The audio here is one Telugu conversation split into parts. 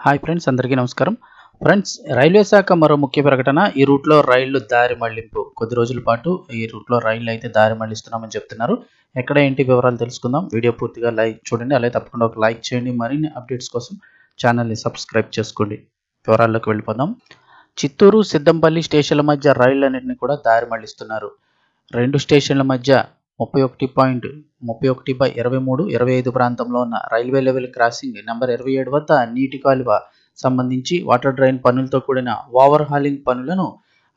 హాయ్ ఫ్రెండ్స్, అందరికీ నమస్కారం. ఫ్రెండ్స్, రైల్వే శాఖ మరో ముఖ్య ప్రకటన. ఈ రూట్‌లో రైళ్లు దారి మళ్లింపు. కొద్ది రోజుల పాటు ఈ రూట్‌లో రైళ్లయితే దారి మళ్లిస్తున్నామని చెప్తున్నారు. ఎక్కడ ఏంటి వివరాలు తెలుసుకుందాం. వీడియో పూర్తిగా చూడండి. అలాగే తప్పకుండా ఒక లైక్ చేయండి. మరిన్ని అప్డేట్స్ కోసం ఛానల్‌ని సబ్స్క్రైబ్ చేసుకోండి. వివరాల్లోకి వెళ్ళిపోదాం. చిత్తూరు, సిద్దంపల్లి స్టేషన్ల మధ్య రైళ్లన్నింటినీ కూడా దారి మళ్లిస్తున్నారు. 2 స్టేషన్ల మధ్య 31/23, 25 ప్రాంతంలో ఉన్న రైల్వే లెవెల్ క్రాసింగ్ నంబర్ 27 వద్ద నీటి కాలువ సంబంధించి వాటర్ డ్రైన్ పనులతో కూడిన ఓవర్ హాలింగ్ పనులను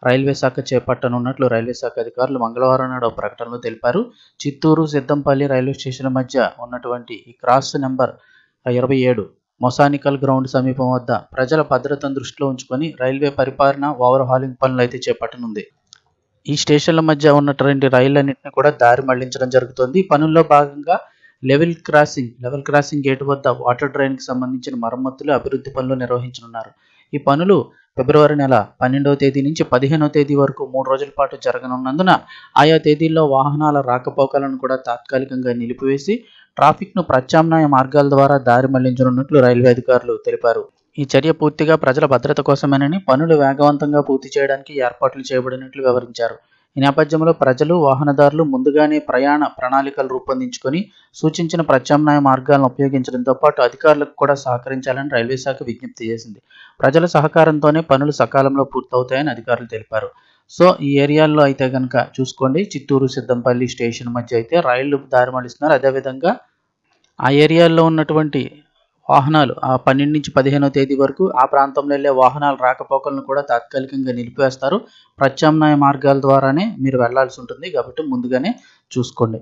రైల్వే శాఖ చేపట్టనున్నట్లు రైల్వే శాఖ అధికారులు మంగళవారం నాడు ప్రకటనలో తెలిపారు. చిత్తూరు, సిద్దంపల్లి రైల్వే స్టేషన్ల మధ్య ఉన్నటువంటి ఈ క్రాస్ నంబర్ 27 మొసానికల్ గ్రౌండ్ సమీపం వద్ద ప్రజల భద్రతను దృష్టిలో ఉంచుకొని రైల్వే పరిపాలన ఓవర్ హాలింగ్ పనులు అయితే చేపట్టనుంది. ఈ స్టేషన్ల మధ్య ఉన్నటువంటి రైళ్లన్నింటినీ కూడా దారి మళ్లించడం జరుగుతుంది. ఈ పనుల్లో భాగంగా లెవెల్ క్రాసింగ్ గేటు వద్ద వాటర్ డ్రైన్కి సంబంధించిన మరమ్మతులు, అభివృద్ధి పనులు నిర్వహించనున్నారు. ఈ పనులు ఫిబ్రవరి నెల 12వ తేదీ నుంచి 15వ తేదీ వరకు 3 రోజుల పాటు జరగనున్నందున ఆయా తేదీల్లో వాహనాల రాకపోకలను కూడా తాత్కాలికంగా నిలిపివేసి ట్రాఫిక్ను ప్రత్యామ్నాయ మార్గాల ద్వారా దారి మళ్లించనున్నట్లు రైల్వే అధికారులు తెలిపారు. ఈ చర్య పూర్తిగా ప్రజల భద్రత కోసమేనని, పనులు వేగవంతంగా పూర్తి చేయడానికి ఏర్పాట్లు చేయబడినట్లు వివరించారు. ఈ నేపథ్యంలో ప్రజలు, వాహనదారులు ముందుగానే ప్రయాణ ప్రణాళికలు రూపొందించుకొని సూచించిన ప్రత్యామ్నాయ మార్గాలను ఉపయోగించడంతో పాటు అధికారులకు కూడా సహకరించాలని రైల్వే శాఖ విజ్ఞప్తి చేసింది. ప్రజల సహకారంతోనే పనులు సకాలంలో పూర్తవుతాయని అధికారులు తెలిపారు. సో ఈ ఏరియాల్లో అయితే కనుక చూసుకోండి, చిత్తూరు, సిద్దంపల్లి స్టేషన్ మధ్య అయితే రైళ్లు దారి మళ్లిస్తున్నారు. అదేవిధంగా ఆ ఏరియాల్లో ఉన్నటువంటి వాహనాలు 12 నుంచి 15వ తేదీ వరకు ఆ ప్రాంతంలో వెళ్ళే వాహనాల రాకపోకలను కూడా తాత్కాలికంగా నిలిపివేస్తారు. ప్రత్యామ్నాయ మార్గాల ద్వారానే మీరు వెళ్లాల్సి ఉంటుంది కాబట్టి ముందుగానే చూసుకోండి.